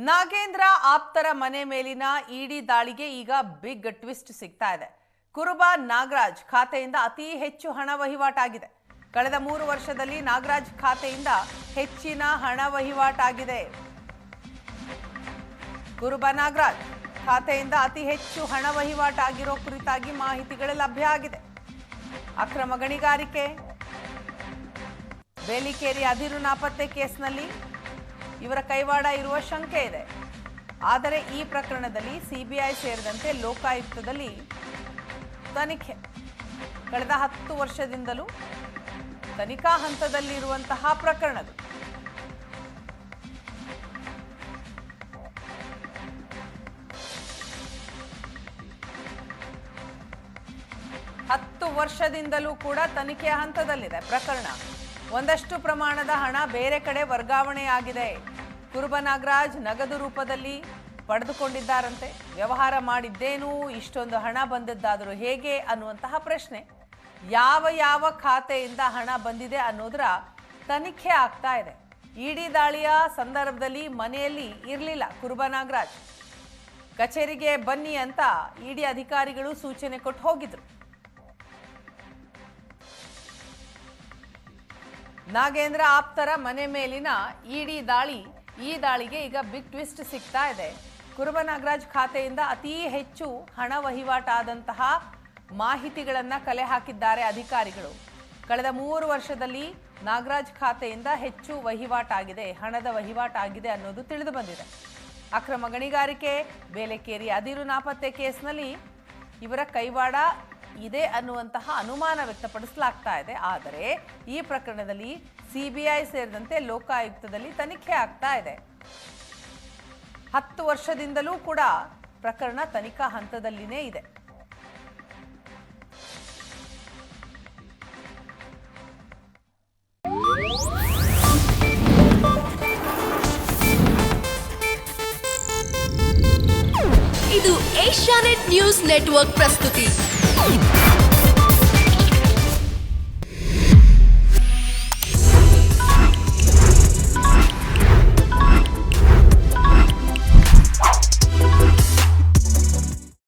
ನಾಗೇಂದ್ರ ಆಪ್ತರ ಮನೆ ಮೇಲಿನ ಇಡಿ ದಾಳಿಗೆ ಈಗ ಬಿಗ್ ಟ್ವಿಸ್ಟ್ ಸಿಗ್ತಾ ಇದೆ. ಕುರುಬ ನಾಗರಾಜ್ ಖಾತೆಯಿಂದ ಅತಿ ಹೆಚ್ಚು ಹಣ ವಹಿವಾಟಾಗಿದೆ. ಕಳೆದ 3 ವರ್ಷದಲ್ಲಿ ನಾಗರಾಜ್ ಖಾತೆಯಿಂದ ಹೆಚ್ಚಿನ ಹಣ ವಹಿವಾಟಾಗಿದೆ. ಕುರುಬ ನಾಗರಾಜ್ ಖಾತೆಯಿಂದ ಅತಿ ಹೆಚ್ಚು ಹಣ ವಹಿವಾಟಾಗಿರೋ ಕುರಿತಾಗಿ ಮಾಹಿತಿಗಳು ಲಭ್ಯ ಆಗಿದೆ. ಅಕ್ರಮ ಗಣಿಗಾರಿಕೆ, ಬೇಲಿಕೇರಿ ಅದಿರು ನಾಪತ್ತೆ ಕೇಸ್ನಲ್ಲಿ ಇವರ ಕೈವಾಡ ಇರುವ ಶಂಕೆ ಇದೆ. ಆದರೆ ಈ ಪ್ರಕರಣದಲ್ಲಿ ಸಿಬಿಐ ಸೇರಿದಂತೆ ಲೋಕಾಯುಕ್ತದಲ್ಲಿ ತನಿಖೆ ಕಳೆದ 10 ವರ್ಷದಿಂದಲೂ ತನಿಖಾ ಹಂತದಲ್ಲಿರುವಂತಹ ಪ್ರಕರಣಗಳು. ಹತ್ತು ವರ್ಷದಿಂದಲೂ ಕೂಡ ತನಿಖೆಯ ಹಂತದಲ್ಲಿದೆ ಪ್ರಕರಣ. ಒಂದಷ್ಟು ಪ್ರಮಾಣದ ಹಣ ಬೇರೆ ಕಡೆ ವರ್ಗಾವಣೆಯಾಗಿದೆ. ಕುರುಬ ನಾಗರಾಜ್ ನಗದು ರೂಪದಲ್ಲಿ ಪಡೆದುಕೊಂಡಿದ್ದಾರಂತೆ. ವ್ಯವಹಾರ ಮಾಡಿದ್ದೇನು, ಇಷ್ಟೊಂದು ಹಣ ಬಂದಿದ್ದಾದರೂ ಹೇಗೆ ಅನ್ನುವಂತಹ ಪ್ರಶ್ನೆ. ಯಾವ ಖಾತೆಯಿಂದ ಹಣ ಬಂದಿದೆ ಅನ್ನೋದರ ತನಿಖೆ ಆಗ್ತಾ ಇದೆ. ಇಡಿ ದಾಳಿಯ ಸಂದರ್ಭದಲ್ಲಿ ಮನೆಯಲ್ಲಿ ಇರಲಿಲ್ಲ ಕುರುಬ ನಾಗರಾಜ್. ಕಚೇರಿಗೆ ಬನ್ನಿ ಅಂತ ಇಡಿ ಅಧಿಕಾರಿಗಳು ಸೂಚನೆ ಕೊಟ್ಟು ಹೋಗಿದ್ರು. ನಾಗೇಂದ್ರ ಆಪ್ತರ ಮನೆ ಮೇಲಿನ ಇಡಿ ದಾಳಿ, ಈ ದಾಳಿಗೆ ಈಗ ಬಿಗ್ ಟ್ವಿಸ್ಟ್ ಸಿಗ್ತಾ ಇದೆ. ಕುರುಬ ನಾಗರಾಜ್ ಖಾತೆಯಿಂದ ಅತಿ ಹೆಚ್ಚು ಹಣ ವಹಿವಾಟಾದಂತಹ ಮಾಹಿತಿಗಳನ್ನು ಕಲೆ ಹಾಕಿದ್ದಾರೆ ಅಧಿಕಾರಿಗಳು. ಕಳೆದ 3 ವರ್ಷದಲ್ಲಿ ನಾಗರಾಜ್ ಖಾತೆಯಿಂದ ಹೆಚ್ಚು ವಹಿವಾಟಾಗಿದೆ, ಹಣದ ವಹಿವಾಟಾಗಿದೆ ಅನ್ನೋದು ತಿಳಿದು ಬಂದಿದೆ. ಅಕ್ರಮ ಗಣಿಗಾರಿಕೆ, ಬೇಲೆಕೇರಿ ಅದಿರು ನಾಪತ್ತೆ ಕೇಸ್ನಲ್ಲಿ ಇವರ ಕೈವಾಡ ಇದೆ ಅನ್ನುವಂತಹ ಅನುಮಾನ ವ್ಯಕ್ತಪಡಿಸಲಾಗ್ತಾ ಇದೆ. ಆದರೆ ಈ ಪ್ರಕರಣದಲ್ಲಿ ಸಿಬಿಐ ಸೇರಿದಂತೆ ಲೋಕಾಯುಕ್ತದಲ್ಲಿ ತನಿಖೆ ಆಗ್ತಾ ಇದೆ. 10 ವರ್ಷದಿಂದಲೂ ಕೂಡ ಪ್ರಕರಣ ತನಿಖಾ ಹಂತದಲ್ಲಿನೇ ಇದೆ. ಇದು ಏಷ್ಯಾನೆಟ್ ನ್ಯೂಸ್ ನೆಟ್ವರ್ಕ್ ಪ್ರಸ್ತುತಿ.